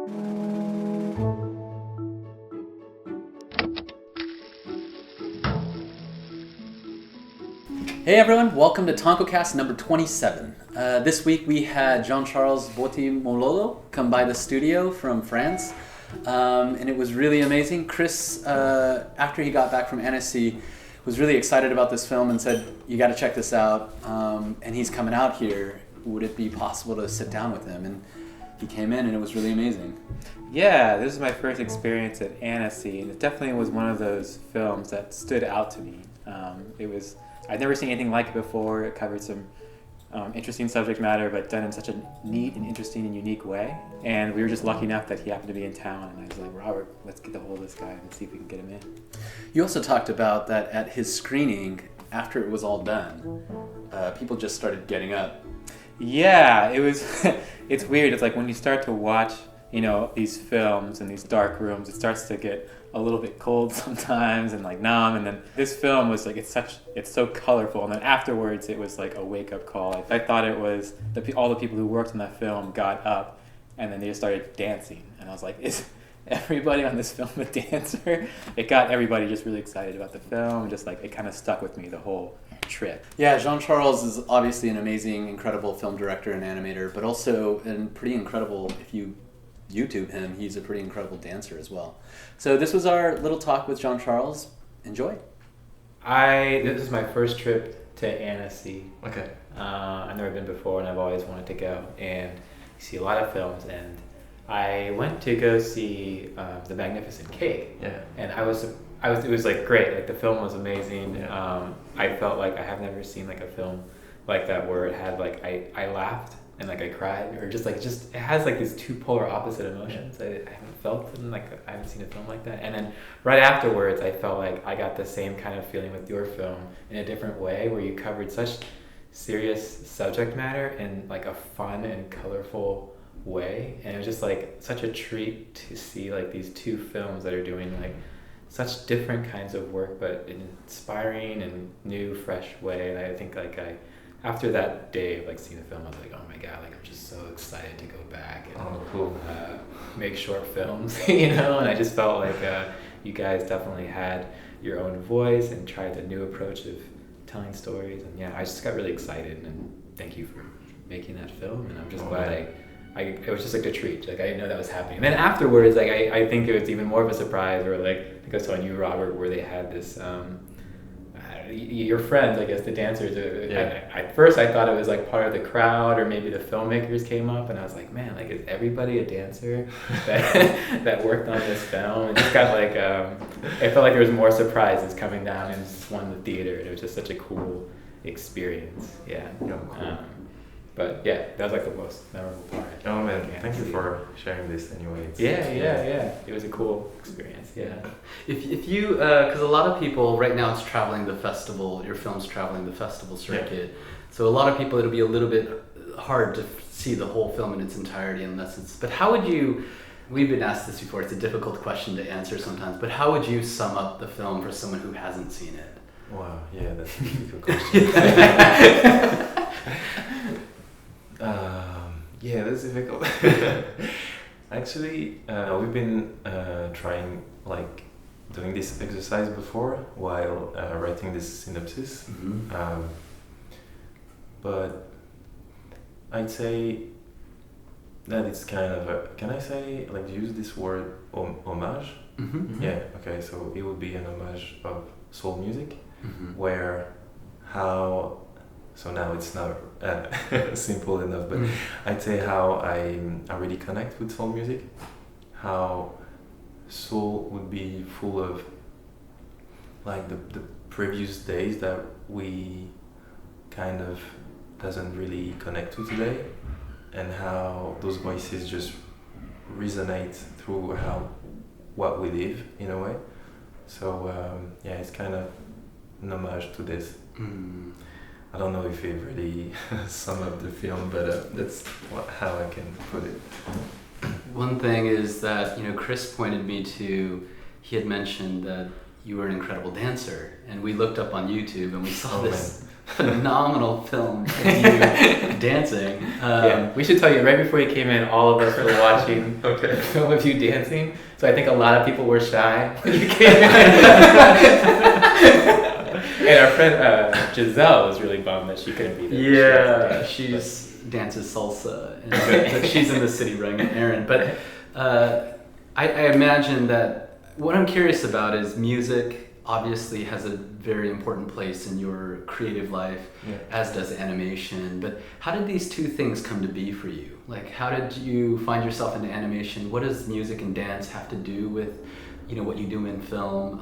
Hey everyone, welcome to Tonkocast number 27. This week we had Jean-Charles Mbotti Malolo come by the studio from France, and it was really amazing. Chris, after he got back from Annecy, was really excited about this film and said, you got to check this out, and he's coming out here. Would it be possible to sit down with him? And he came in and it was really amazing. Yeah, this is my first experience at Annecy, and it definitely was one of those films that stood out to me. I'd never seen anything like it before. It covered some interesting subject matter, but done in such a neat and interesting and unique way. And we were just lucky enough that he happened to be in town, and I was like, Robert, let's get a hold of this guy and see if we can get him in. You also talked about that at his screening, after it was all done, people just started getting up. Yeah, it was. It's weird. It's like when you start to watch, these films in these dark rooms, it starts to get a little bit cold sometimes and like numb. And then this film was like, it's so colorful. And then afterwards, it was like a wake up call. I thought it was all the people who worked on that film got up and then they just started dancing. And I was like, is everybody on this film a dancer? It got everybody just really excited about the film. Just like it kind of stuck with me the whole trip. Yeah, Jean-Charles is obviously an amazing, incredible film director and animator, but also pretty incredible, if you YouTube him, he's a pretty incredible dancer as well. So this was our little talk with Jean-Charles. Enjoy. This is my first trip to Annecy. Okay. I've never been before, and I've always wanted to go. And you see a lot of films, and I went to go see The Magnificent Cake. Yeah. And it was like great. Like the film was amazing. Yeah. I felt like I have never seen like a film like that where it had like I laughed and like I cried, or just it has like these two polar opposite emotions. I haven't felt them, like I haven't seen a film like that. And then right afterwards, I felt like I got the same kind of feeling with your film in a different way, where you covered such serious subject matter in like a fun and colorful way. And it was just like such a treat to see like these two films that are doing like such different kinds of work, but in an inspiring and new, fresh way. And I think after that day of like seeing the film, I was like, oh my god, like I'm just so excited to go back and make short films, And I just felt like you guys definitely had your own voice and tried the new approach of telling stories. And yeah, I just got really excited, and thank you for making that film. And I'm just glad it was just like a treat. Like I didn't know that was happening. And then afterwards, like I think it was even more of a surprise, or like I think I was telling you, Robert, where they had this. Your friends, I guess, the dancers. At first, I thought it was like part of the crowd, or maybe the filmmakers came up, and I was like, man, like is everybody a dancer that worked on this film? And just got like, I felt like there was more surprises coming down in one of the theater, and it was just such a cool experience. Yeah. Cool. But yeah, that was like the most memorable part. Oh man, thank you for sharing this anyway. Yeah. It was a cool experience. Yeah. If you, because a lot of people right now it's traveling the festival. Your film's traveling the festival circuit, so a lot of people it'll be a little bit hard to see the whole film in its entirety unless it's. But how would you? We've been asked this before. It's a difficult question to answer sometimes. But how would you sum up the film for someone who hasn't seen it? Wow. Yeah, that's a difficult question. Yeah, that's difficult. Actually, we've been trying like doing this exercise before while writing this synopsis. Mm-hmm. But I'd say that it's kind of can I say like use this word homage? Mm-hmm. Yeah. Okay. So it would be an homage of soul music, Mm-hmm. So now it's not simple enough, but I'd say how I really connect with soul music, how soul would be full of like the previous days that we kind of doesn't really connect to today, and how those voices just resonate through what we live in a way. So it's kind of an homage to this. I don't know if it really sum up the film, but that's how I can put it. One thing is that, Chris pointed me to, he had mentioned that you were an incredible dancer, and we looked up on YouTube and we saw this phenomenal film of you dancing. Yeah, we should tell you, right before you came in, all of us were watching a film of you dancing. So I think a lot of people were shy when you came in. And our friend Giselle was really bummed that she couldn't be there. Yeah, she's dances salsa, and she's in the city running an errand. But I imagine that what I'm curious about is music obviously has a very important place in your creative life, as does animation. But how did these two things come to be for you? Like, how did you find yourself into animation? What does music and dance have to do with, what you do in film?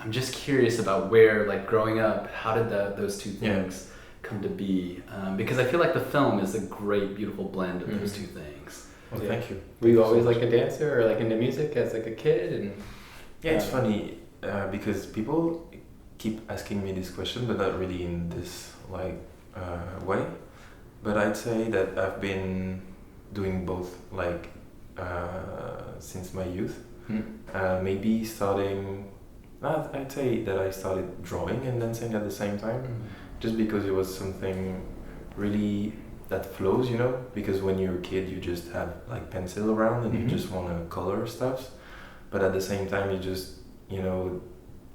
I'm just curious about where, like, growing up, how did those two things come to be? Because I feel like the film is a great, beautiful blend of those two things. Well, thank you. Were you always like a dancer or like into music as like a kid? And it's funny. Because people keep asking me this question, but not really in this way. But I'd say that I've been doing both since my youth. Maybe starting, I'd say that I started drawing and dancing at the same time, just because it was something really that flows, because when you're a kid you just have like pencil around and you just want to color stuff, but at the same time you just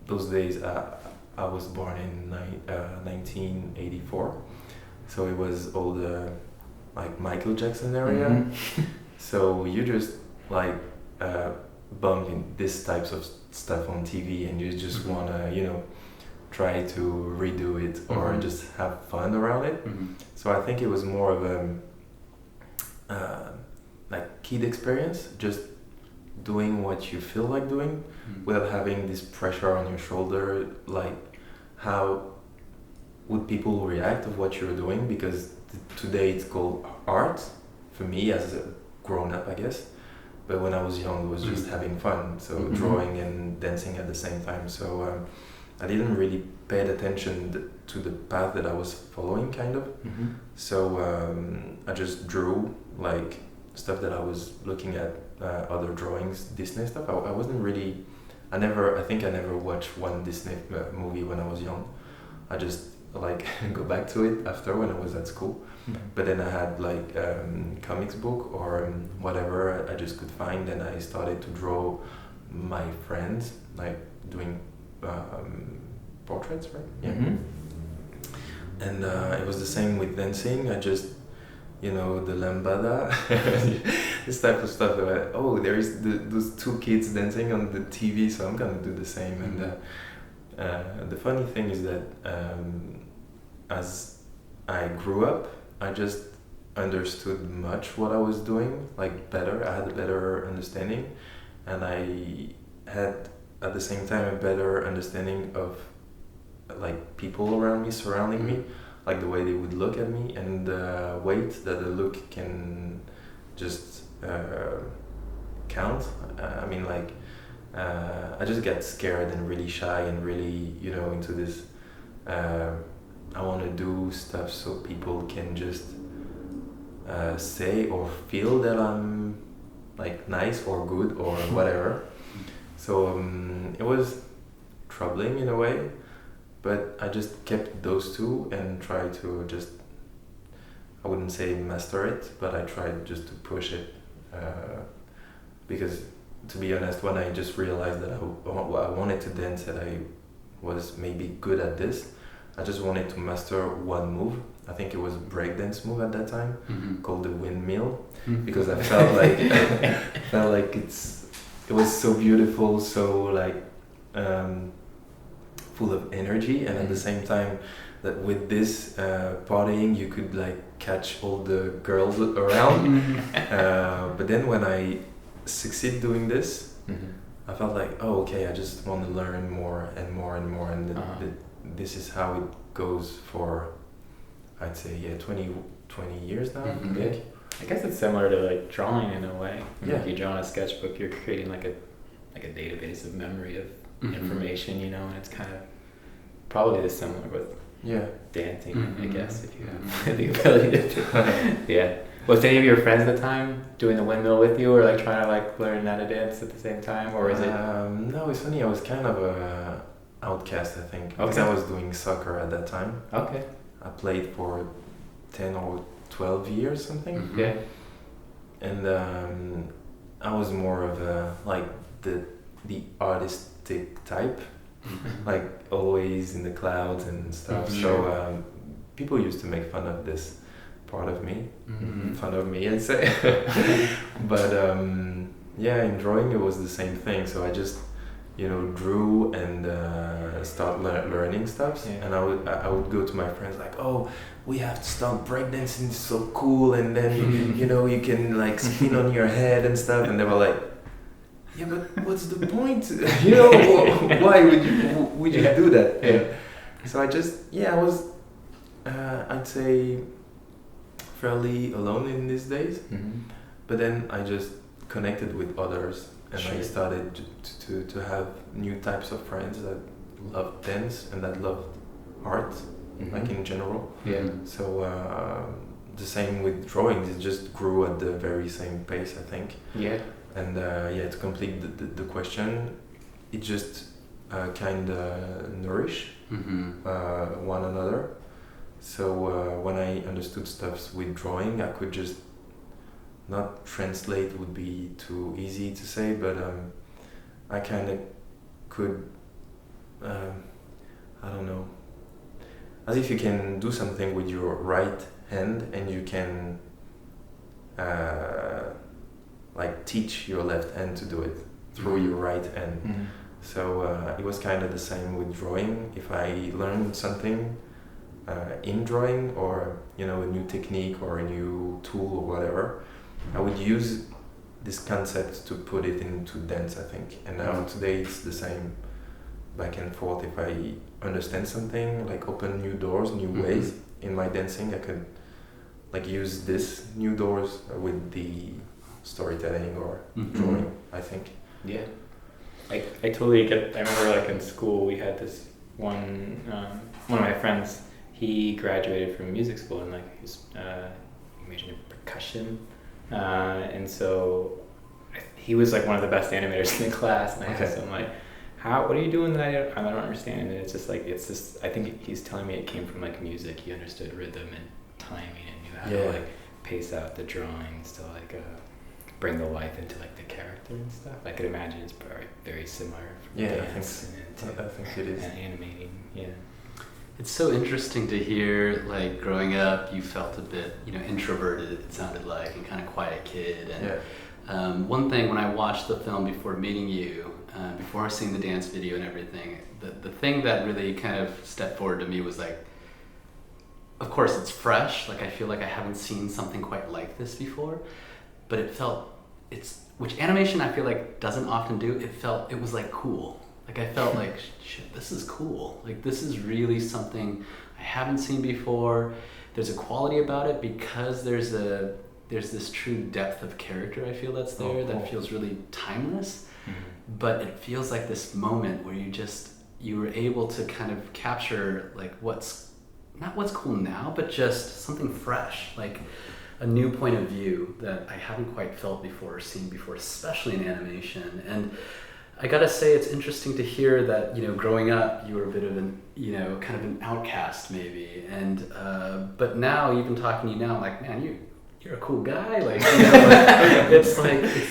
those days I was born in 1984, so it was all the like Michael Jackson area. So you just like bump in this types of stuff on TV and you just wanna try to redo it or just have fun around it. So I think it was more of a like kid experience, just doing what you feel like doing without having this pressure on your shoulder, like how would people react of what you're doing, because today it's called art for me as a grown-up, I guess, but when I was young it was just having fun, so drawing and dancing at the same time. So I didn't really pay attention to the path that I was following, kind of. So I just drew like stuff that I was looking at, other drawings, Disney stuff. I wasn't really, I think I never watched one Disney movie when I was young. I just like go back to it after when I was at school. But then I had like comics book or whatever I just could find, and I started to draw my friends, like doing portraits, right? And it was the same with dancing. I just the lambada, this type of stuff. There is those two kids dancing on the TV, so I'm gonna do the same. And the funny thing is that as I grew up, I just understood much what I was doing, like better. I had a better understanding, and I had at the same time a better understanding of like people around me, surrounding me, like the way they would look at me and the weight that the look can just count. I just get scared and really shy and really into this I want to do stuff so people can just say or feel that I'm like nice or good or whatever. So it was troubling in a way, but I just kept those two and tried to just, I wouldn't say master it, but I tried just to push it, because to be honest, when I just realized that I wanted to dance and I was maybe good at this, I just wanted to master one move. I think it was a breakdance move at that time, called the windmill, because I felt like it was so beautiful, so like full of energy, and at the same time that with this partying you could like catch all the girls around. But then when I succeed doing this, I felt like, oh, okay, I just want to learn more and more and more, and this is how it goes for, I'd say, 20 years now. I guess it's similar to like drawing in a way. Yeah. If you draw in a sketchbook, you're creating like a database of memory of information, and it's kind of probably similar with dancing, I guess, if you have the ability to do it. Was any of your friends at the time doing the windmill with you, or like trying to like learn how to dance at the same time, or is it? No, it's funny. I was kind of a outcast, I think, because I was doing soccer at that time. Okay. I played for 10 or 12 years, something. Mhm. Yeah. And I was more of a, like the artistic type, like always in the clouds and stuff. Mhm. So people used to make fun of this part of me. Mhm. Fun of me, I'd say. But yeah, in drawing it was the same thing. So I just, you know, drew and start learning stuff. Yeah. And I would go to my friends like, oh, we have to start breakdancing. It's so cool. And then you know you can like spin on your head and stuff. And they were like, yeah, but what's the point? You know, why would you do that? Yeah. So I just, I was, I'd say, fairly alone in these days. Mm-hmm. But then I just connected with others, and I Sure. started to have new types of friends that loved dance and that loved art, like in general. Yeah. So the same with drawings, it just grew at the very same pace, I think. Yeah. And to complete the question, it just kind of nourish Mhm. one another. So when I understood stuff with drawing, I could just not translate would be too easy to say, but I kind of could, I don't know, as if you can do something with your right hand and you can like teach your left hand to do it through your right hand. Mm-hmm. So it was kind of the same with drawing. If I learned something in drawing, or you know, a new technique or a new tool or whatever, I would use this concept to put it into dance, I think. And now today it's the same, back and forth. If I understand something, like open new doors, new ways in my dancing, I could like use this new doors with the storytelling or drawing, I think. Yeah. I totally get. I remember like in school we had this one of my friends. He graduated from music school and like he majored in percussion, and so he was like one of the best animators in the class. And I asked him like, what are you doing that I don't understand? And it's just like, it's just, I think he's telling me it came from like music. He understood rhythm and timing and knew how to like pace out the drawings to like bring the life into like the character and stuff. I could imagine it's very, very similar from dance I think it is. and animating. Yeah. It's so interesting to hear, like, growing up, you felt a bit, you know, introverted, it sounded like, and kind of quiet kid. And one thing, when I watched the film before meeting you, before seeing the dance video and everything, the thing that really kind of stepped forward to me was, like, of course, it's fresh. Like, I feel like I haven't seen something quite like this before. But it felt, which animation I feel like doesn't often do, it was, like, cool. Like, I felt like, shit, this is cool. Like, this is really something I haven't seen before. There's a quality about it because there's this true depth of character I feel that's there that feels really timeless. Mm-hmm. But it feels like this moment where you were able to kind of capture, like, not what's cool now, but just something fresh, like a new point of view that I haven't quite felt before or seen before, especially in animation. And I gotta say, it's interesting to hear that, you know, growing up, you were a bit of an, you know, kind of an outcast maybe, and but now, even talking to you now, I'm like, man, you're a cool guy, like, you know, it's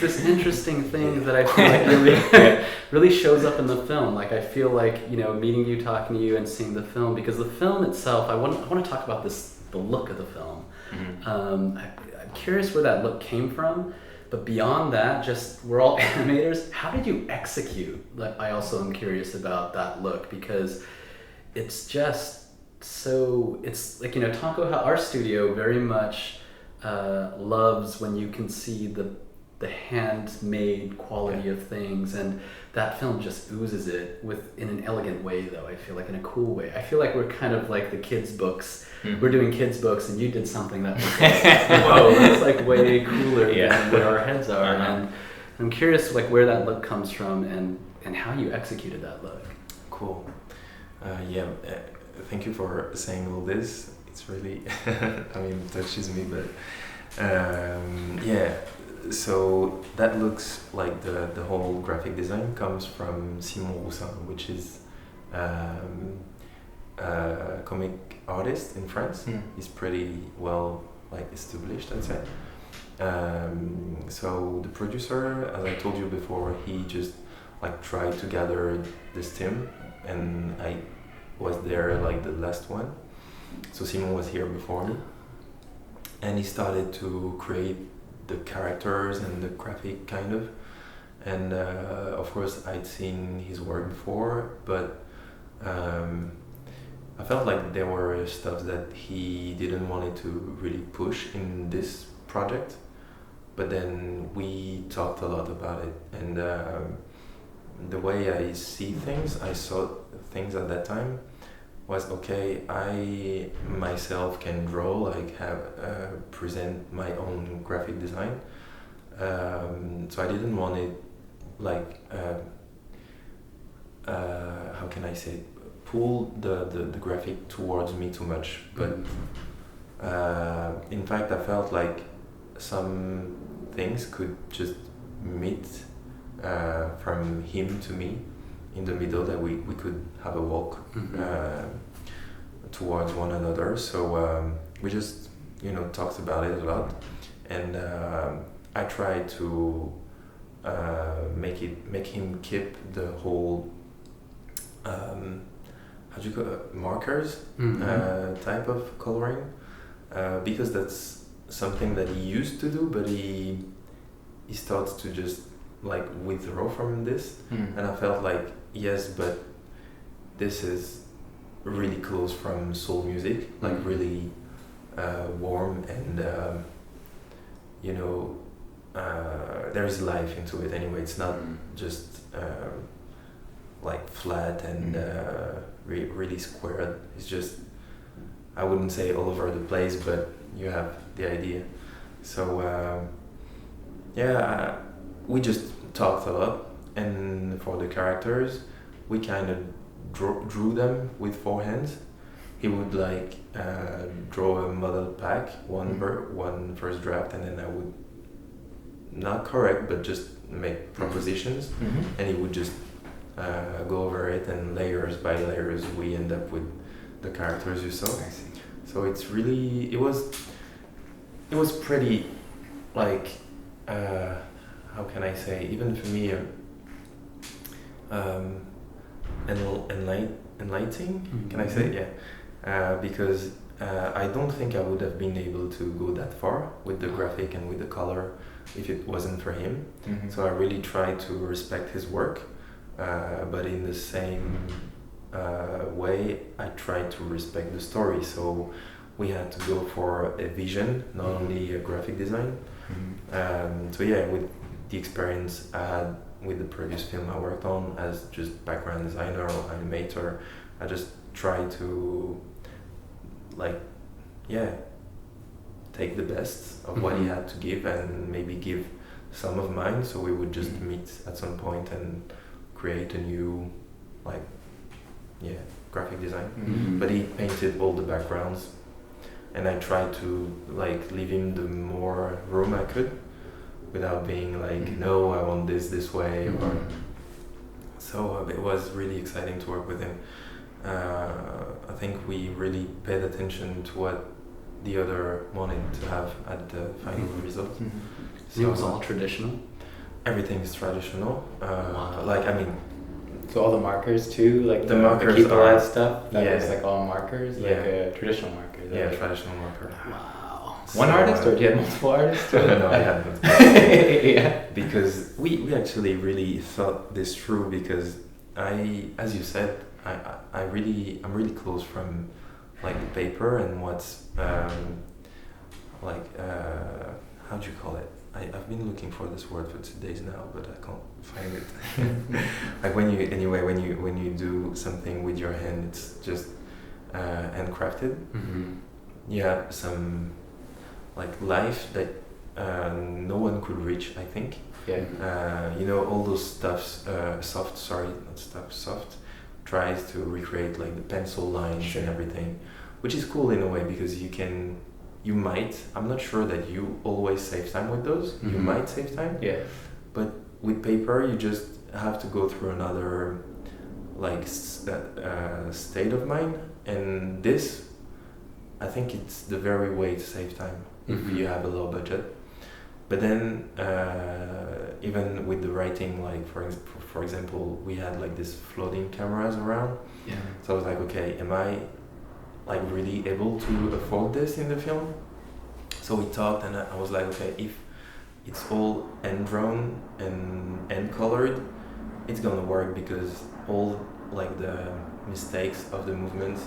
this interesting thing that I feel like really, really shows up in the film. Like, I feel like, you know, meeting you, talking to you, and seeing the film, because the film itself, I want to talk about the look of the film. Mm-hmm. I'm curious where that look came from. But beyond that, just, we're all animators. How did you execute? Like, I also am curious about that look, because it's just so, it's like, you know, Tonko House, our studio, very much loves when you can see the handmade quality of things, and that film just oozes it in an elegant way, though. I feel like in a cool way. I feel like we're kind of like the kids' books. Mm-hmm. We're doing kids' books, and you did something that was like, whoa, that's like way cooler than where our heads are. And I'm curious, like, where that look comes from and how you executed that look. Cool. Thank you for saying all this. It's really, I mean, touches me, but so that looks like the whole graphic design comes from Simon Roussin, which is comic artist in France. He's pretty well like established, I'd say. So the producer, as I told you before, he just like tried to gather this team, and I was there like the last one. So Simon was here before me, and he started to create the characters and the graphic kind of. And of course I'd seen his work before, but I felt like there were stuff that he didn't want to really push in this project. But then we talked a lot about it, and the way I see things, I saw things at that time was okay. I myself can draw, like have present my own graphic design. So I didn't want it like how can I say, pull the graphic towards me too much. But in fact, I felt like some things could just meet from him to me in the middle, that we could have a walk towards one another. So we just talked about it a lot, and I tried to make him keep the whole how do you call it, markers type of coloring, because that's something that he used to do, but he starts to just like withdraw from this. And I felt like, yes, but this is really close from soul music, like really warm, and there is life into it anyway. It's not just like flat and really squared. It's just, I wouldn't say all over the place, but you have the idea. So we just talked a lot, and for the characters we kind of drew them with 4 hands. He would like draw a model pack, one first draft, and then I would not correct but just make propositions, and he would just go over it, and layers by layers we end up with the characters you saw. I see. So it's really, it was pretty like how can I say, even for me enlightening, can I say? Because I don't think I would have been able to go that far with the graphic and with the color if it wasn't for him. So I really tried to respect his work, but in the same way I tried to respect the story. So we had to go for a vision, not only a graphic design. With the experience I had with the previous film I worked on as just background designer or animator, I just tried to take the best of what he had to give and maybe give some of mine, so we would just meet at some point and create a new graphic design. But he painted all the backgrounds, and I tried to leave him the more room I could without being no, I want this way. So it was really exciting to work with him. I think we really paid attention to what the other wanted to have at the final result. So it was all traditional? Everything is traditional. Wow. So all the markers too, the markers keep are alive stuff. That was all markers, traditional markers. Traditional marker. Wow. One artist, or do you have multiple artists? No, I had multiple. Because we actually really thought this through, because as you said, I'm really close from the paper and what's how do you call it? I've been looking for this word for 2 days now, but I can't find it. when you do something with your hand, it's just handcrafted. You have some life that no one could reach, I think. All those soft tries to recreate the pencil lines and everything, which is cool in a way, because you might, I'm not sure that you always save time with those. You might save time, but with paper you just have to go through another state of mind, and this, I think it's the very way to save time if you have a low budget. But then even with the writing, like for example, we had like this floating cameras around. Yeah. So I was like, okay, am I like really able to afford this in the film? So we talked, and I was like, okay, if it's all hand drawn and hand colored, it's gonna work, because all like the mistakes of the movements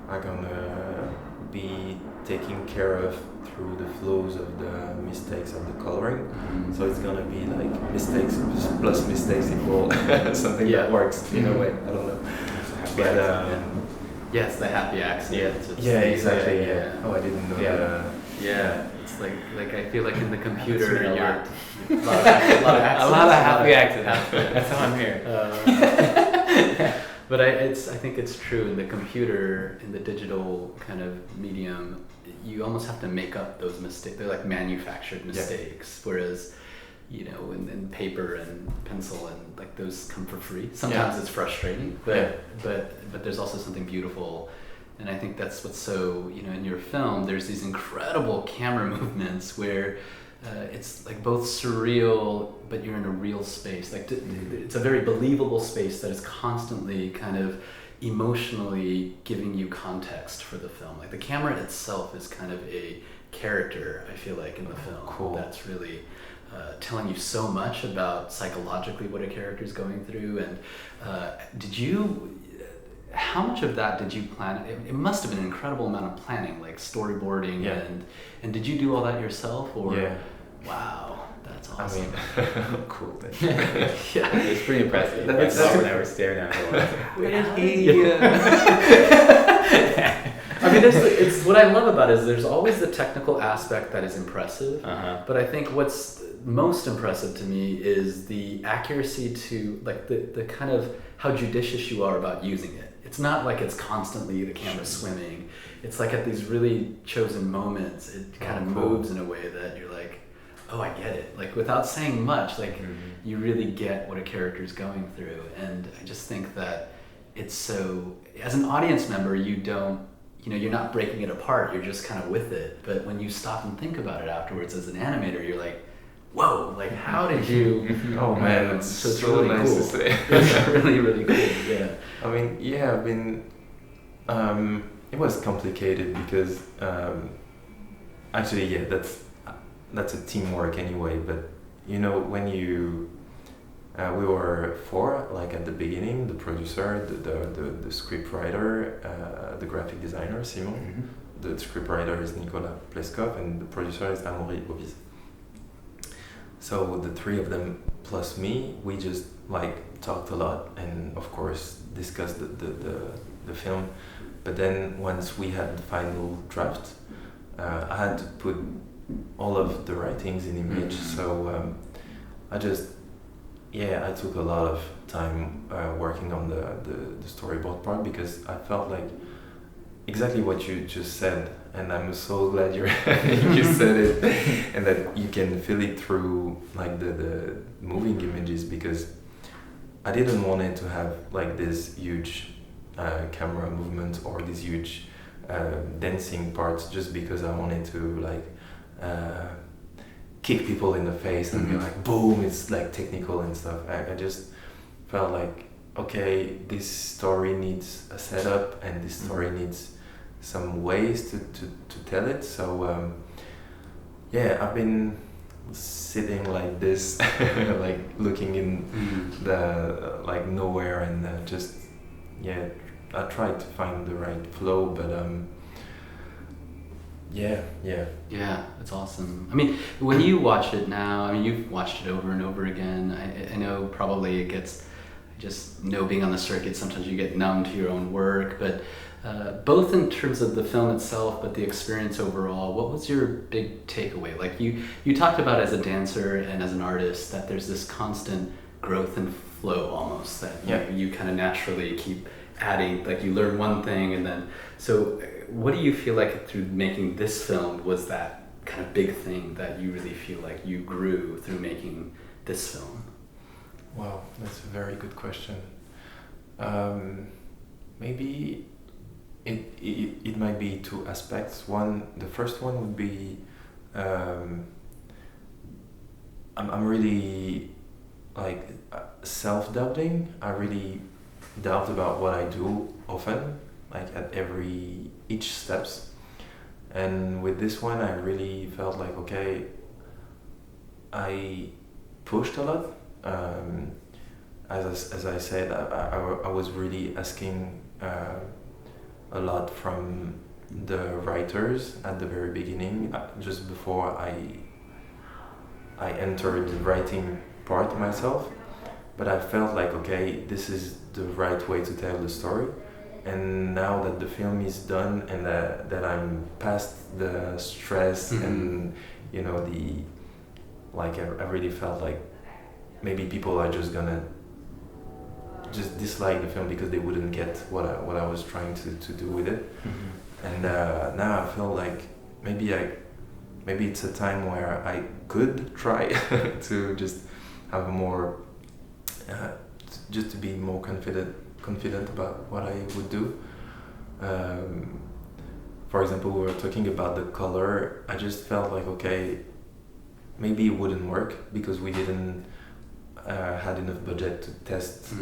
are gonna be taken care of through the flows of the mistakes of the coloring. So it's gonna be like mistakes plus mistakes equal something that works in a way. I don't know. But yes, the happy accident. Exactly. Yeah. Oh, I didn't know that. Yeah, it's like I feel like in the computer, a you're lot. a lot of happy accidents. That's how I'm here. But I think it's true in the computer, in the digital kind of medium, you almost have to make up those mistakes. They're like manufactured mistakes, whereas, you know, in paper and pencil and like those come for free. Sometimes it's frustrating, but there's also something beautiful. And I think that's what's so, you know, in your film, there's these incredible camera movements where it's like both surreal, but you're in a real space. Like it's a very believable space that is constantly kind of emotionally giving you context for the film. Like the camera itself is kind of a character, I feel like, in the film. Cool. That's really telling you so much about psychologically what a character is going through. And how much of that did you plan? It must have been an incredible amount of planning, like storyboarding, and did you do all that yourself, or? Yeah. Wow, that's awesome. I mean, cool. Thank you. Yeah, It's pretty impressive. That's when I was staring at it. where did he? I mean, it's what I love about it is there's always the technical aspect that is impressive, but I think what's most impressive to me is the accuracy to like the kind of how judicious you are about using it. It's not like it's constantly the camera swimming. It's like at these really chosen moments, it kind of moves in a way that you're like, oh, I get it. Like without saying much, like you really get what a character is going through. And I just think that it's so, as an audience member, you don't, you know, you're not breaking it apart. You're just kind of with it. But when you stop and think about it afterwards as an animator, you're like, whoa, like how did you? Oh man, it's so really nice cool. to say. It's really, really cool. Yeah. I mean, yeah, I've been. It was complicated because actually, yeah, that's a teamwork anyway. But you know, when you we were four, like at the beginning, the producer, the script writer, the graphic designer Simon, the script writer is Nicolas Pleskov, and the producer is Amaury Ovis. So the three of them plus me, we just like talked a lot and of course discussed the film. But then once we had the final draft, I had to put all of the writings in image. So I took a lot of time working on the storyboard part, because I felt like exactly what you just said, and I'm so glad you said it, and that you can feel it through like the moving images, because I didn't want it to have like this huge camera movement or these huge dancing parts just because I wanted to like kick people in the face and be like boom, it's like technical and stuff. I just felt like, okay, this story needs a setup and this story needs some ways to tell it. So I've been sitting like this like looking in the like nowhere, and I tried to find the right flow, but Yeah, it's awesome. I mean, when you watch it now, I mean, you've watched it over and over again. I know probably it gets, I just know being on the circuit, sometimes you get numb to your own work, but both in terms of the film itself, but the experience overall, what was your big takeaway? Like you talked about as a dancer and as an artist that there's this constant growth and flow almost that you kind of naturally keep adding, like you learn one thing and then, so what do you feel like through making this film was that kind of big thing that you really feel like you grew through making this film? Wow, that's a very good question. Maybe it might be two aspects. The first one would be I'm really like self-doubting. I really doubt about what I do often, like at each steps. And with this one, I really felt like, okay, I pushed a lot. As I said, I was really asking a lot from the writers at the very beginning, just before I entered the writing part myself. But I felt like, okay, this is the right way to tell the story. And now that the film is done and that I'm past the stress and I really felt like maybe people are just gonna just dislike the film because they wouldn't get what I was trying to do with it. And now I feel like maybe it's a time where I could try to just have more just to be more confident about what I would do. For example, we were talking about the color. I just felt like, okay, maybe it wouldn't work because we didn't had enough budget to test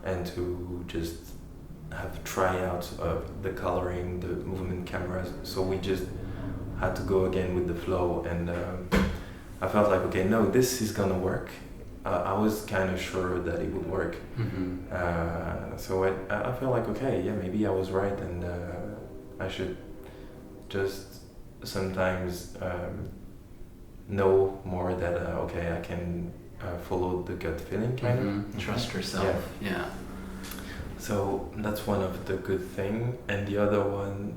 and to just have tryouts of the coloring, the movement cameras. So we just had to go again with the flow, and I felt like, okay, no, this is gonna work. I was kind of sure that it would work. So I felt like, okay, yeah, maybe I was right, and I should just sometimes know more that okay, I can follow the gut feeling, kind of. Trust yourself. Yeah. So that's one of the good thing, and the other one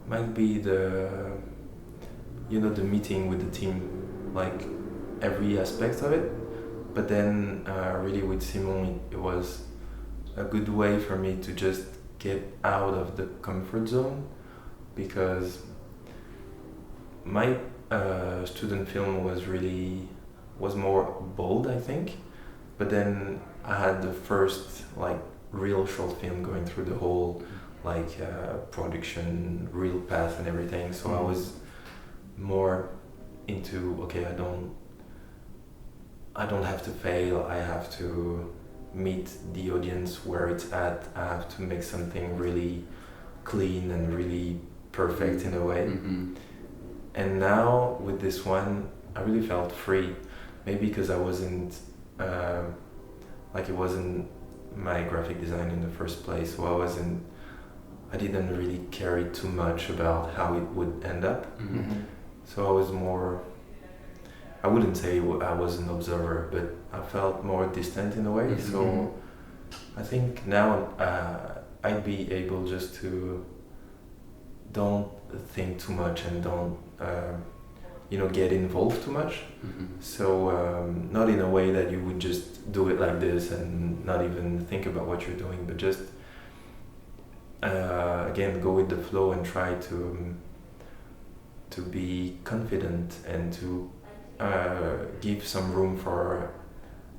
might be the meeting with the team, like every aspect of it. But then really with Simon, it was a good way for me to just get out of the comfort zone, because my student film was more bold, I think. But then I had the first like real short film going through the whole like production, real path and everything. So I was more into, okay, I don't have to fail. I have to meet the audience where it's at. I have to make something really clean and really perfect in a way. And now with this one, I really felt free. Maybe because I wasn't it wasn't my graphic design in the first place, so I didn't really care too much about how it would end up. So I was more, I wouldn't say I was an observer, but I felt more distant in a way. So I think now I'd be able just to don't think too much and don't get involved too much. So not in a way that you would just do it like this and not even think about what you're doing, but just again go with the flow and try to be confident and to give some room for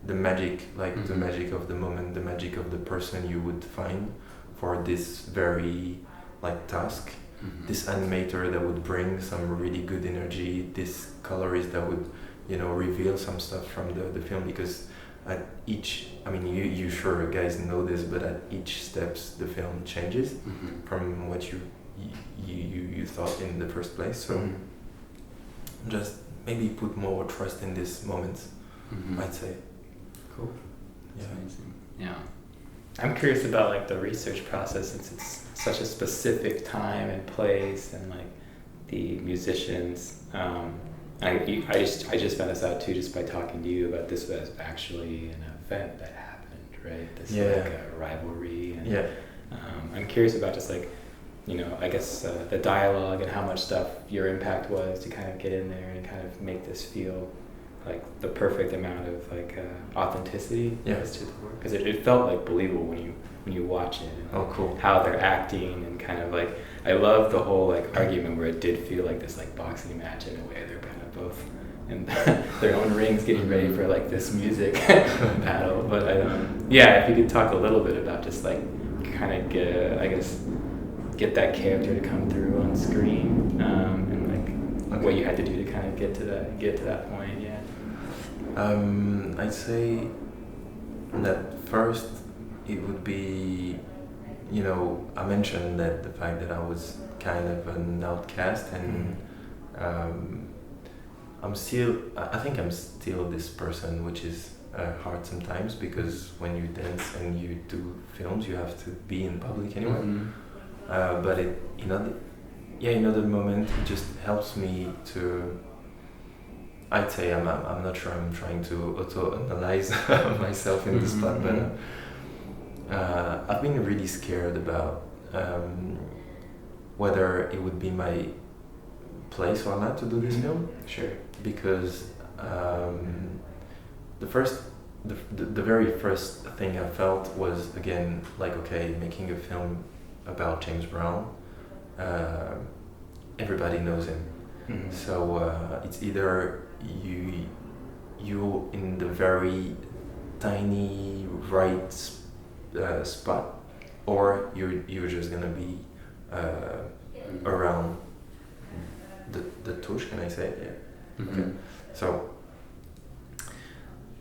the magic, like the magic of the moment, the magic of the person you would find for this very like task. This animator that would bring some really good energy, this colorist that would reveal some stuff from the film, because at each, I mean, you sure guys know this, but at each steps the film changes from what you thought in the first place. So just maybe put more trust in this moment, I'd say. Cool. That's amazing. Yeah. I'm curious about like the research process, since it's such a specific time and place, and like the musicians. I just found this out too just by talking to you about this was actually an event that happened, right? This like a rivalry, and I'm curious about just like, I guess the dialogue and how much stuff your impact was to kind of get in there and kind of make this feel like the perfect amount of like authenticity to the work, because it felt like believable when you watch it. And cool. How they're acting, and kind of like, I love the whole like argument where it did feel like this like boxing match in a way. They're kind of both in their own rings getting ready for like this music battle. But if you could talk a little bit about just like kind of get that character to come through on screen, and like what you had to do to kind of get to that point. Yeah. I'd say that first it would be, I mentioned that the fact that I was kind of an outcast, and I think I'm still this person, which is hard sometimes, because when you dance and you do films, you have to be in public anyway. But in other moment, it just helps me to. I'd say I'm not sure I'm trying to auto-analyze myself in this spot, but I've been really scared about whether it would be my place or not to do this film. Sure. Because the very first thing I felt was, again, like, okay, making a film about James Brown, everybody knows him. So it's either you in the very tiny right spot, or you're just gonna be around the touche, can I say? Yeah. Okay. So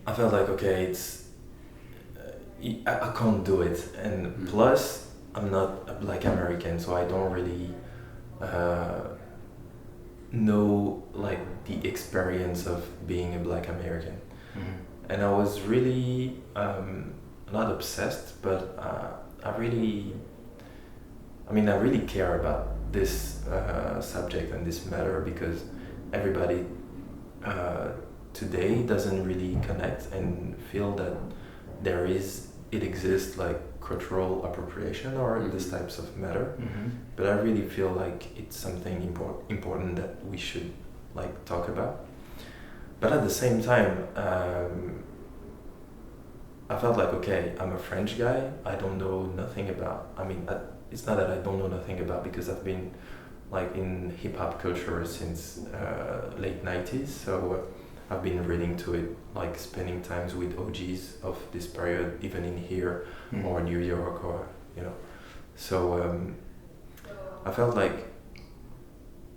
I felt like, okay, it's I can't do it, and plus I'm not a Black American, so I don't really know like the experience of being a Black American. And I was really not obsessed, but I really care about this subject and this matter, because everybody today doesn't really connect and feel that it exists like cultural appropriation or these types of matter. But I really feel like it's something important that we should like talk about. But at the same time, I felt like, okay, I'm a French guy, I don't know nothing about, it's not that I don't know nothing about, because I've been like in hip-hop culture since late 90s, so I've been reading to it, like spending times with OGs of this period, even in here or New York, or so I felt like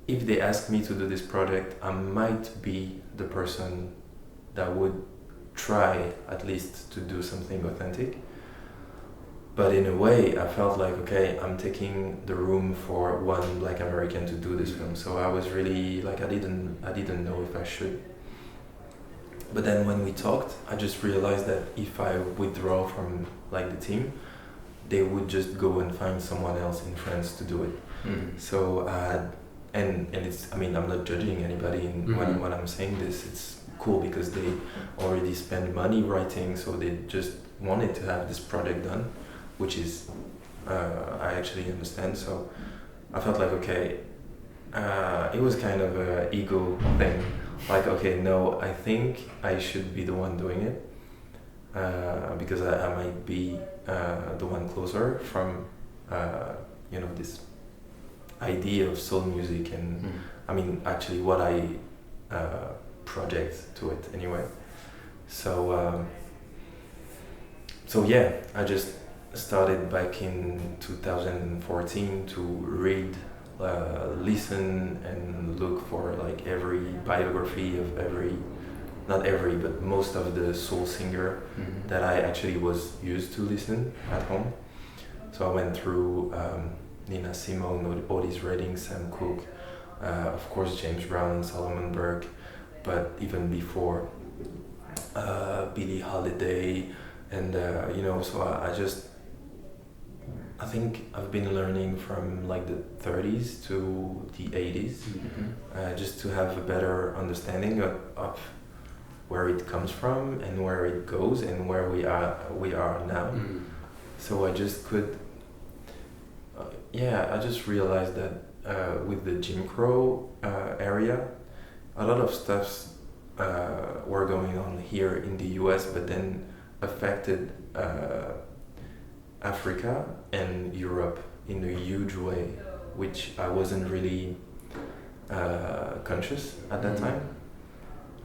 if they asked me to do this project, I might be the person that would try at least to do something authentic. But in a way, I felt like, okay, I'm taking the room for one Black American to do this film. So I was really like, I didn't know if I should. But then when we talked, I just realized that if I withdraw from like the team, they would just go and find someone else in France to do it. So and it's, I'm not judging anybody when I'm saying this. It's cool because they already spend money writing, so they just wanted to have this project done, which is I actually understand. So I felt like, okay, it was kind of a ego thing, like, okay, no, I think I should be the one doing it, because I might be the one closer from this idea of soul music, and actually what I project to it anyway. So yeah, I just started back in 2014 to read, listen and look for like every biography of not every, but most of the soul singer that I actually was used to listen at home. So I went through Nina Simone, Otis Redding, Sam Cooke, of course James Brown, Solomon Burke, but even before Billie Holiday, and so I think I've been learning from like the 30s to the 80s, just to have a better understanding of where it comes from and where it goes and where we are now. So I just could, I just realized that with the Jim Crow area, a lot of stuffs were going on here in the US, but then affected Africa and Europe in a huge way, which I wasn't really conscious at that time.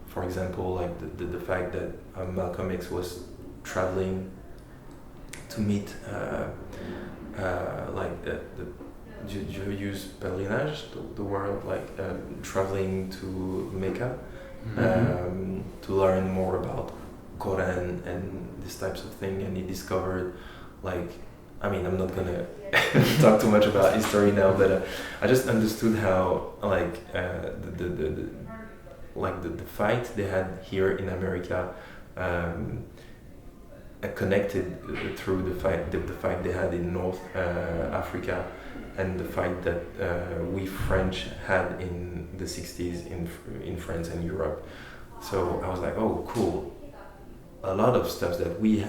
For example, like the fact that Malcolm X was traveling to meet like do you use pèlerinage, the word like traveling to Mecca, to learn more about Quran and these types of thing, and he discovered like, I mean, I'm not gonna talk too much about history now, but I just understood how like the fight they had here in America connected through the fight they had in North Africa, and the fight that we French had in the 60s in France and Europe. So I was like, oh, cool. A lot of stuff that we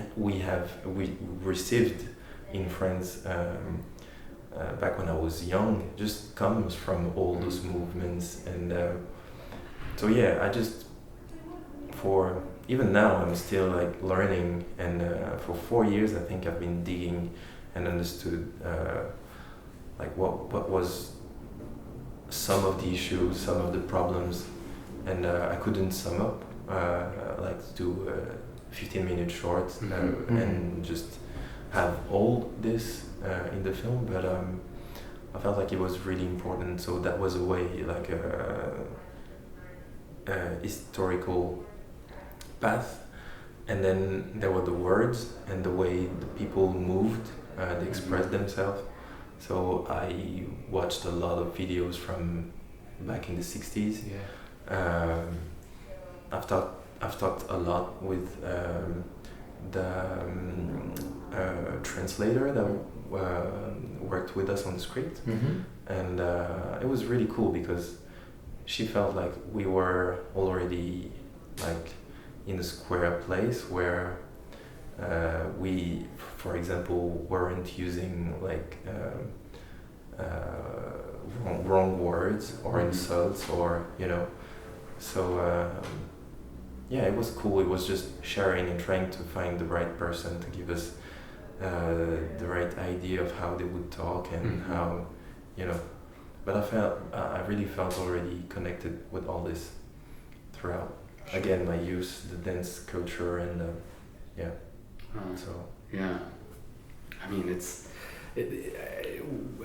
received in France back when I was young just comes from all those movements, and so yeah, I just even now I'm still like learning, and for 4 years I think I've been digging and understood like what was some of the issues, some of the problems, and I couldn't sum up like do 15-minute shorts and just have all this in the film, but I felt like it was really important, so that was a way like a historical path, and then there were the words and the way the people moved, they expressed themselves. So I watched a lot of videos from back in the 60s. I've talked a lot with the translator that worked with us on the script, and it was really cool because she felt like we were already like in a square place where we, for example, weren't using like wrong words or insults, or so yeah, it was cool. It was just sharing and trying to find the right person to give us the right idea of how they would talk and how, but I really felt already connected with all this throughout. Again, my youth, the dance culture, and so yeah, I mean,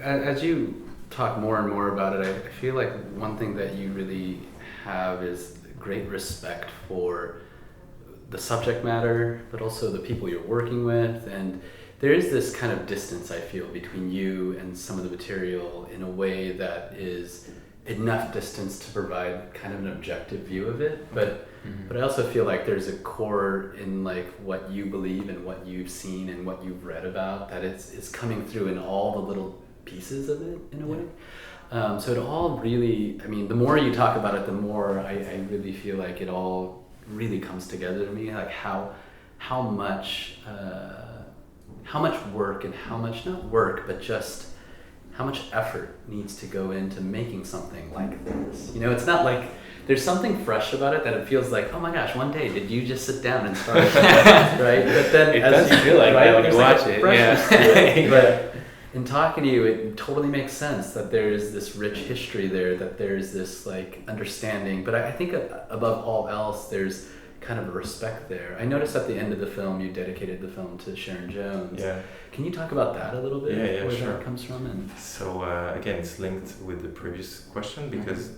as you talk more and more about it, I feel like one thing that you really have is great respect for the subject matter, but also the people you're working with, and there is this kind of distance I feel between you and some of the material in a way that is enough distance to provide kind of an objective view of it, but I also feel like there's a core in like what you believe and what you've seen and what you've read about that it's coming through in all the little pieces of it in a way. So it all really, I mean, the more you talk about it, the more I really feel like it all really comes together to me, like how much work and how much, not work, but just how much effort needs to go into making something like this. It's not like there's something fresh about it that it feels like, oh my gosh, one day did you just sit down and start right? But then it does feel like that when you watch it. Yeah. But in talking to you, it totally makes sense that there's this rich history there, that there's this like understanding. But I think above all else, there's kind of a respect there. I noticed at the end of the film, you dedicated the film to Sharon Jones. Yeah. Can you talk about that a little bit? Yeah, where sure. that comes from? And so again, it's linked with the previous question because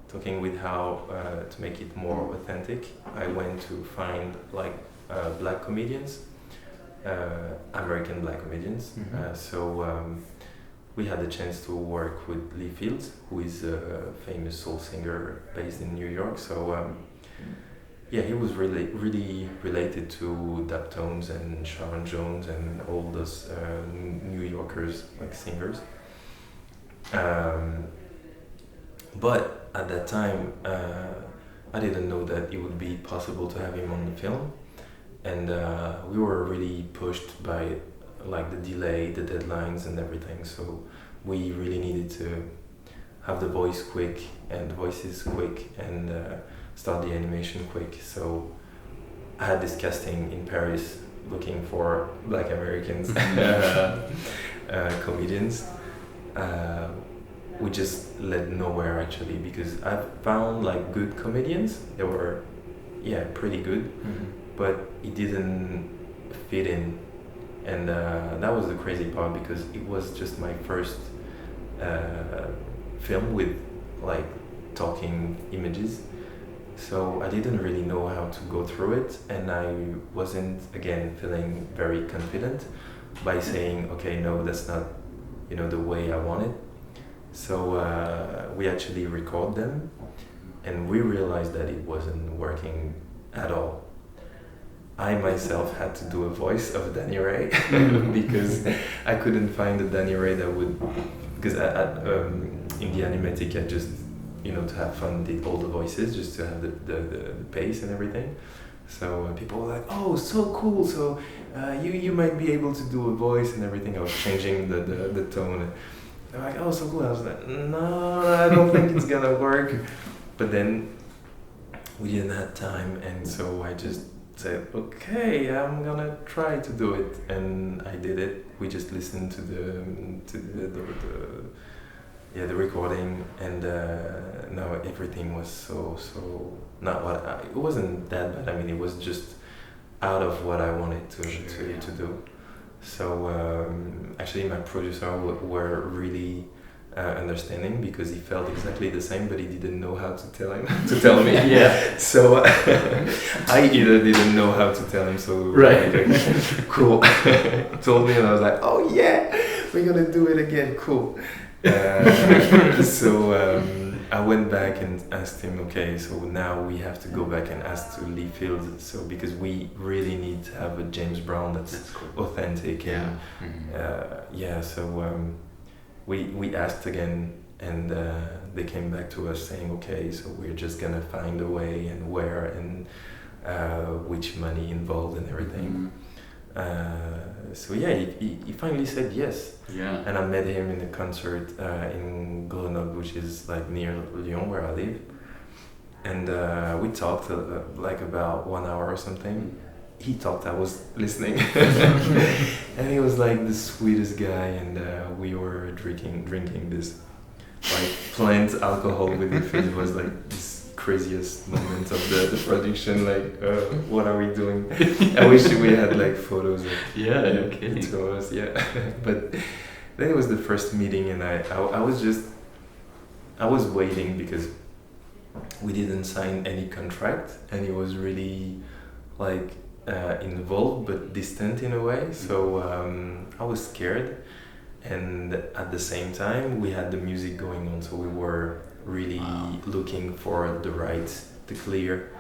talking with how to make it more authentic, I went to find like black comedians, American black comedians. So we had the chance to work with Lee Fields, who is a famous soul singer based in New York. So yeah, he was really related to Daptones and Sharon Jones and all those New Yorkers like singers. But at that time, I didn't know that it would be possible to have him on the film, and we were really pushed by like the delay, the deadlines, and everything. So we really needed to have the voices quick and start the animation quick. So I had this casting in Paris looking for black Americans comedians. We just led nowhere actually, because I found like good comedians. They were pretty good, but it didn't fit in And that was the crazy part because it was just my first film with like talking images. So I didn't really know how to go through it, and I wasn't again feeling very confident by saying, okay, no, that's not, the way I want it. So we actually record them, and we realized that it wasn't working at all. I myself had to do a voice of Danny Ray because I couldn't find a Danny Ray that would, because in the animatic I just, to have fun, did all the voices just to have the pace and everything. So people were like, oh, so cool, so you might be able to do a voice and everything. I was changing the tone. They're like, oh, so cool. I was like, no, I don't think it's gonna work. But then we didn't have time, and so I just said, okay, I'm gonna try to do it, and I did it. We just listened to the recording, and now everything was so not what it wasn't that bad. I mean, it was just out of what I wanted to do. So actually, my producer were really understanding because he felt exactly the same, but he didn't know how to tell me. Yeah. So I either didn't know how to tell him. So right. Like, cool. He told me, and I was like, oh yeah, we're gonna do it again. Cool. So I went back and asked him, okay, so now we have to go back and ask to Lee Fields, so because we really need to have a James Brown that's cool. Authentic. Yeah. And so we asked again, and they came back to us saying, okay, so we're just gonna find a way and where and which money involved and everything. So yeah, he finally said yes. Yeah. And I met him in a concert in Grenoble, which is like near Lyon, where I live. And we talked like about 1 hour or something. He thought I was listening. And he was like the sweetest guy, and we were drinking this like plant alcohol with him. It was like this craziest moment of the production, like what are we doing? I wish we had like photos of okay. to us, but then it was the first meeting, and I was waiting because we didn't sign any contract, and he was really like involved but distant in a way, so I was scared, and at the same time we had the music going on, so we were really looking for the clear,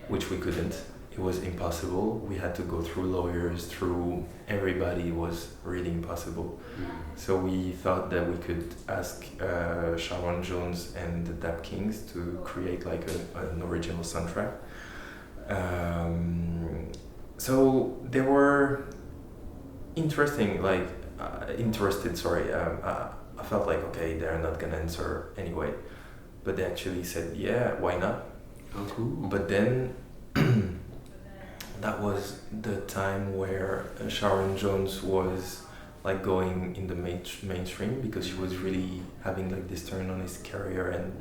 which we couldn't. It was impossible. We had to go through lawyers, through everybody. It was really impossible. So we thought that we could ask Sharon Jones and the Dap Kings to create like an original soundtrack. So they were interested. I felt like, okay, they're not gonna answer anyway, but they actually said, yeah, why not? Oh, cool. But then that was the time where Sharon Jones was like going in the mainstream, because she was really having like this turn on his career, and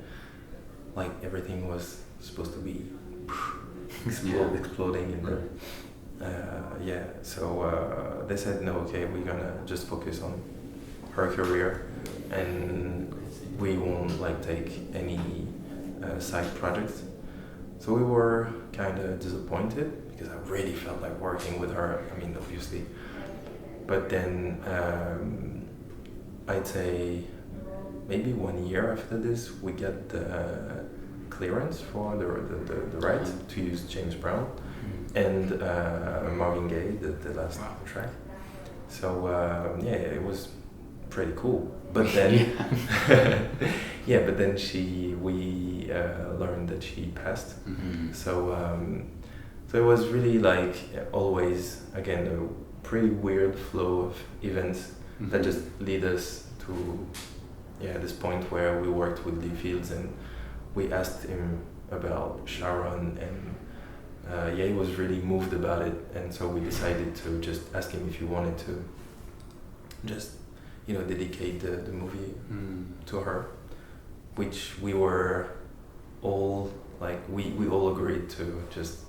like everything was supposed to be exploding in the so they said, no, okay, we're gonna just focus on her career, and we won't like take any side projects. So we were kind of disappointed because I really felt like working with her. I mean, obviously, but then I'd say maybe 1 year after this, we got the clearance for the right to use James Brown and Marvin Gaye, the last track. So it was pretty cool. But then, we learned that she passed. So it was really like always again a pretty weird flow of events that just lead us to this point where we worked with Lee Fields, and we asked him about Sharon, and he was really moved about it, and so we decided to just ask him if he wanted to just dedicate the movie to her, which we were all like we all agreed to just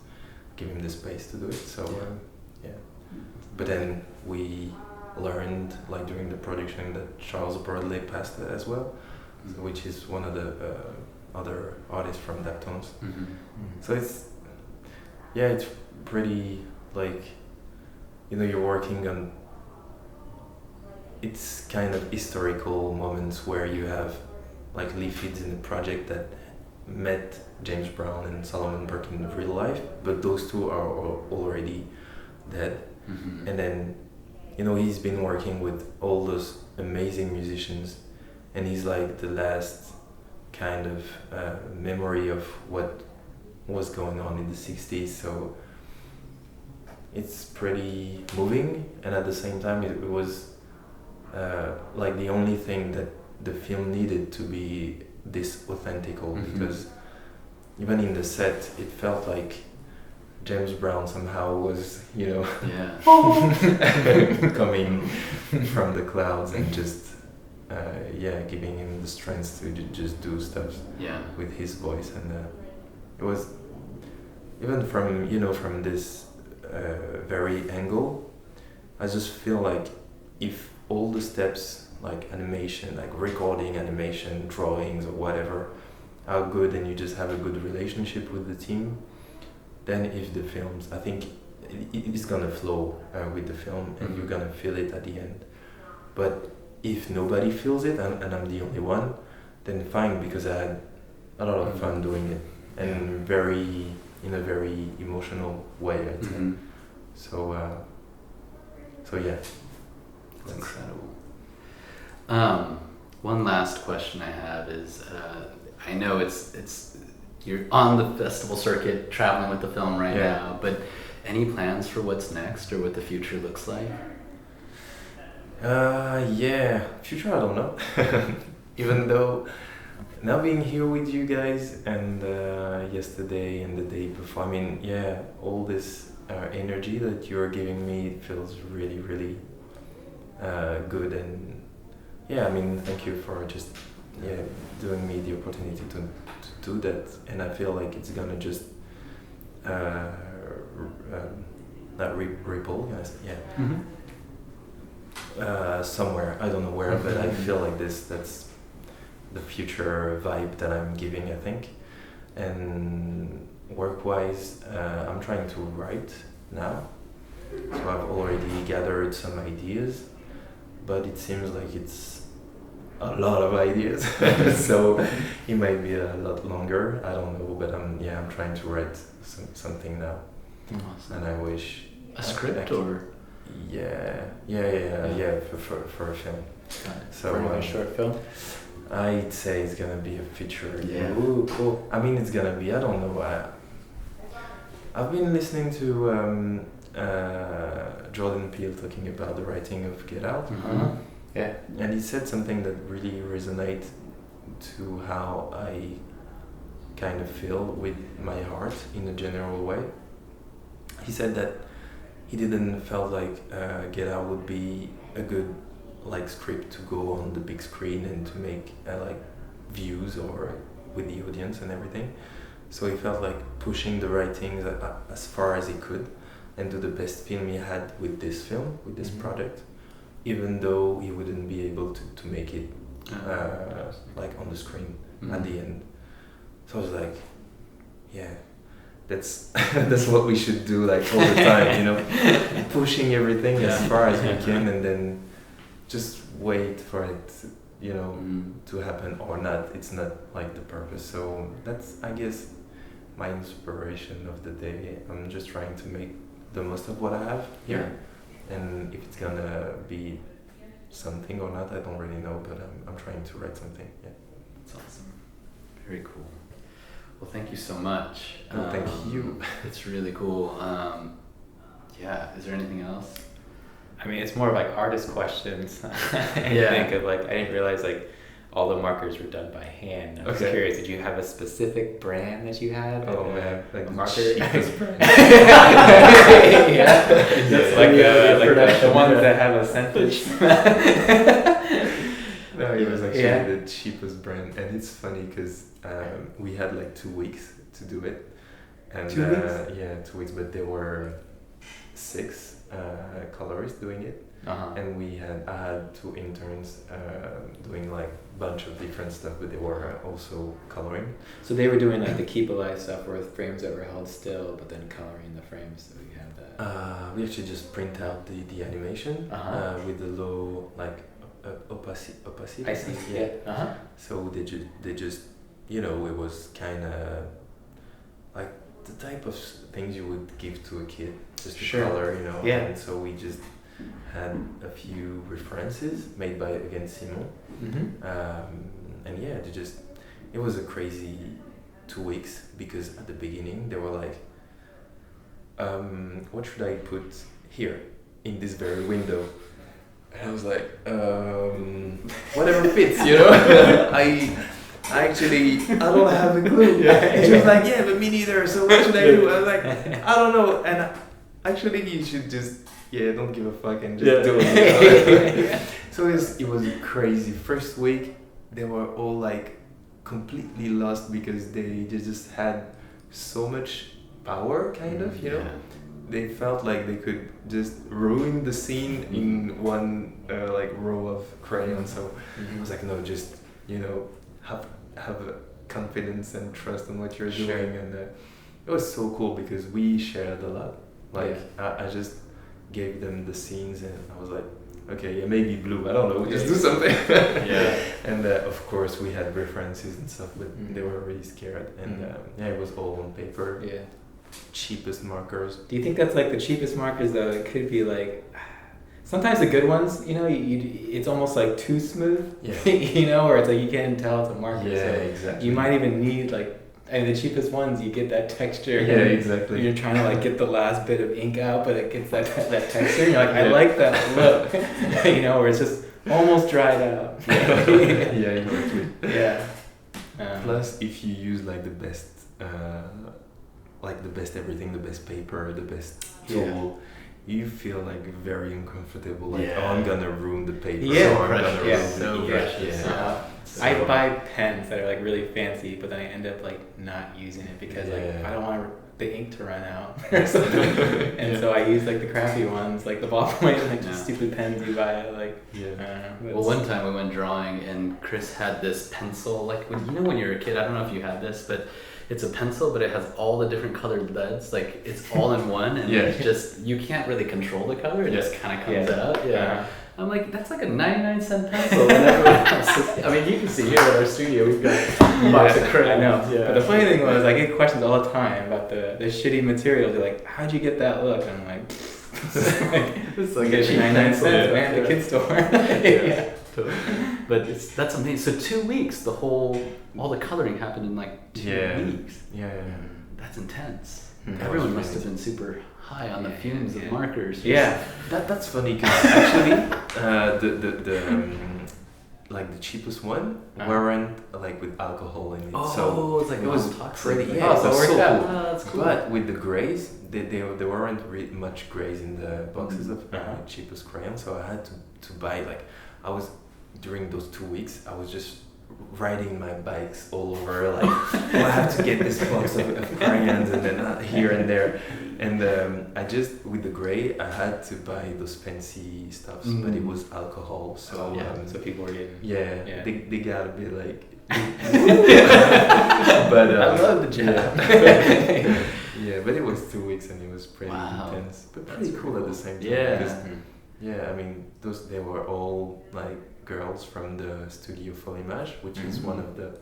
give him the space to do it. So But then we learned, like during the production, that Charles Bradley passed as well, so, which is one of the other artists from Deftones. So it's pretty like, you know, you're working on. It's kind of historical moments where you have like lead feeds in the project that met James Brown and Solomon Burke in real life, but those two are already dead. And then, you know, he's been working with all those amazing musicians, and he's like the last kind of memory of what was going on in the 60s. So it's pretty moving, and at the same time it was like the only thing that the film needed to be this authentical, because even in the set it felt like James Brown somehow was, you know, coming from the clouds and just giving him the strength to just do stuff with his voice. And it was even from, you know, from this very angle, I just feel like if all the steps, like animation, like recording, animation, drawings or whatever, are good, and you just have a good relationship with the team, then if the films, I think it's gonna flow with the film, and you're gonna feel it at the end. But if nobody feels it, and I'm the only one, then fine, because I had a lot of fun doing it, and in a very emotional way, I'd say. So yeah. That's incredible. One last question I have is, I know it's you're on the festival circuit traveling with the film right now, but any plans for what's next or what the future looks like? Future, I don't know. Even though now being here with you guys, and yesterday and the day before, I mean, all this energy that you're giving me feels really, really good. And I mean, thank you for just giving me the opportunity to do that. And I feel like it's gonna just ripple, somewhere, I don't know where, but I feel like that's the future vibe that I'm giving, I think. And work-wise, I'm trying to write now, so I've already gathered some ideas, but it seems like it's a lot of ideas, so it might be a lot longer, I don't know, but I'm trying to write something now. Awesome. And I wish a script or for a film. So for a short film, I'd say it's gonna be a feature. Ooh, cool. I mean, it's gonna be, I don't know, I've been listening to Jordan Peele talking about the writing of Get Out. And he said something that really resonates to how I kind of feel with my heart in a general way. He said that he didn't felt like Get Out would be a good like script to go on the big screen and to make like views or with the audience and everything. So he felt like pushing the writings as far as he could and do the best film he had with this film, with this project, even though he wouldn't be able to make it like on the screen at the end. So I was like, that's that's what we should do like all the time, you know, pushing everything as far as we can, and then just wait for it, you know, to happen or not. It's not like the purpose. So that's, I guess, my inspiration of the day. I'm just trying to make the most of what I have here, and if it's gonna be something or not, I don't really know, but I'm trying to write something. That's awesome. Very cool. Well, thank you so much. Well, thank you. It's really cool. Is there anything else? I mean, it's more of like artist questions. Think of like, I didn't realize like all the markers were done by hand. I was curious, did you have a specific brand that you had? Oh man, like a marker? cheapest brand. Like the ones that have a sentence. No, it was actually the cheapest brand, and it's funny because we had like 2 weeks to do it, and 2 weeks? 2 weeks, but there were 6 colorist doing it. And I had 2 interns doing like bunch of different stuff, but they were also coloring. So they were doing like the keep alive stuff with frames that were held still, but then coloring the frames. So we have that. We actually just print out the animation with the low like opacity. I see. Yeah. So they just you know, it was kind of like the type of things you would give to a kid just to color, you know. Yeah. And so we just had a few references made by again Simon. And yeah, it was a crazy 2 weeks, because at the beginning they were like, what should I put here in this very window? And I was like, whatever fits, you know. I don't have a clue. And she was like, yeah, but me neither. So what should I do? I was like, I don't know. And actually, you should just, don't give a fuck and just do it. You know? So it was crazy. First week, they were all like completely lost, because they just had so much power, kind of, you know. They felt like they could just ruin the scene in one like row of crayons. So I was like, no, just, you know, have a confidence and trust in what you're doing. And it was so cool, because we shared a lot. Like I just gave them the scenes, and I was like, okay, maybe blue, I don't know, just do something. And of course we had references and stuff, but they were really scared. And it was all on paper. Cheapest markers. Do you think that's like the cheapest markers though? It could be like, sometimes the good ones, you know, it's almost like too smooth. You know, or it's like you can't tell it's a marker. So Exactly. You might even need like, and the cheapest ones, you get that texture. Exactly. You're trying to like get the last bit of ink out, but it gets that texture. And you're like, I like that look. You know, where it's just almost dried out. Exactly. Plus, if you use like the best everything, the best paper, the best tool, you feel like very uncomfortable. Like, oh, I'm gonna ruin the paper. Or I'm gonna ruin the ink. I buy pens that are like really fancy, but then I end up like not using it because like I don't want the ink to run out or something. And so I use like the crappy ones, like the ballpoint, like just stupid pens you buy at like. Well, one time we went drawing and Chris had this pencil, like when you're a kid, I don't know if you had this, but it's a pencil, but it has all the different colored leads. Like it's all in one, and it's just, you can't really control the color. It just kind of comes out. I'm like, that's like a 99-cent pencil. And everyone else is, I mean, you can see here at our studio, we've got a box of crayons. I know. But the funny thing was, I get questions all the time about the shitty materials. They're like, how'd you get that look? And I'm like, it's like a 99 cents, man, the kid's store. Totally. But that's amazing. So 2 weeks, all the coloring happened in like 2 weeks. That's intense. Everyone must have been super high on the fumes of markers. That's funny, because actually the like the cheapest one weren't like with alcohol in it. So it's like it was pretty. So it worked out. That's cool. But with the grays, there weren't much grays in the boxes of cheapest crayons. So I had to buy, like, I was, during those 2 weeks, I was just riding my bikes all over, like, I have to get this box of crayons, and then here and there. And I just, with the gray, I had to buy those fancy stuffs, but it was alcohol. So so people were getting... They got a bit like... But I love the job. But it was 2 weeks, and it was pretty intense, but pretty cool at the same time. Because, I mean, they were all like girls from the studio Filmmaking, which is one of the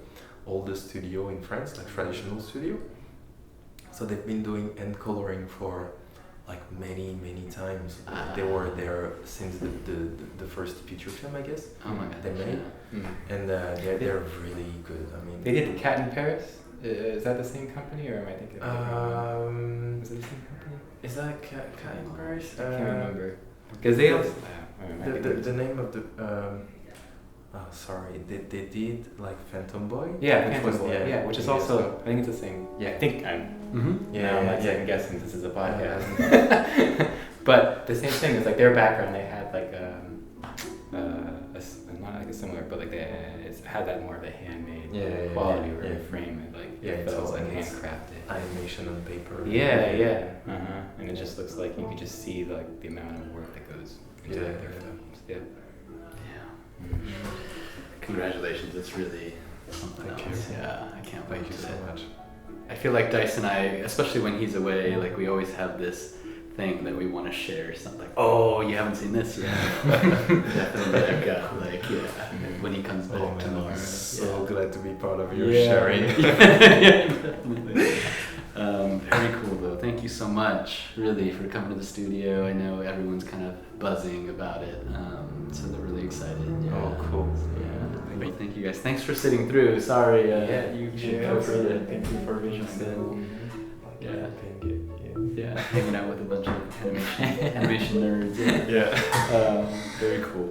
oldest studio in France, like traditional studio. So they've been doing end coloring for like many times. They were there since the first feature film, I guess. Oh my god! They made, and they're really good. I mean, they did The Cat in Paris. Is that the same company, or am I thinking? Is it the same company? Is that Cat in Paris? I can't remember. Because they also the name of the they did like Phantom Boy. Phantom Boy. Which is also, I think it's the same. I think I'm. Now I'm like second guessing, this is a podcast. But the same thing is like their background. They had like not like a similar, but like it's had that more of a handmade Yeah, quality yeah, where yeah. the frame it Yeah, like it's feels all like nice. handcrafted. Animation on paper. Yeah. And it just looks like you could just see like the amount of work that goes into Yeah, like, their yeah. films. Yeah. Yeah. Congratulations, it's really something Thank else. you. Yeah, I can't wait Thank you to. so much. I feel like Dice and I, especially when he's away, like we always have this thing that we want to share. Something like, oh, you haven't seen this yet. Definitely, I've got like, when he comes back Oh man, tomorrow. I'm so Yeah. glad to be part of your Yeah. sharing. Yeah, definitely. Very cool though. Thank you so much, really, for coming to the studio. I know everyone's kind of buzzing about it, so they're really excited. Yeah. Oh, cool. Yeah. Thank you guys. Thanks for sitting through. Sorry, you should Yeah, go for the thank you for Johnston. Yeah. Yeah, hanging out with a bunch of animation nerds. Yeah. Yeah. Very cool.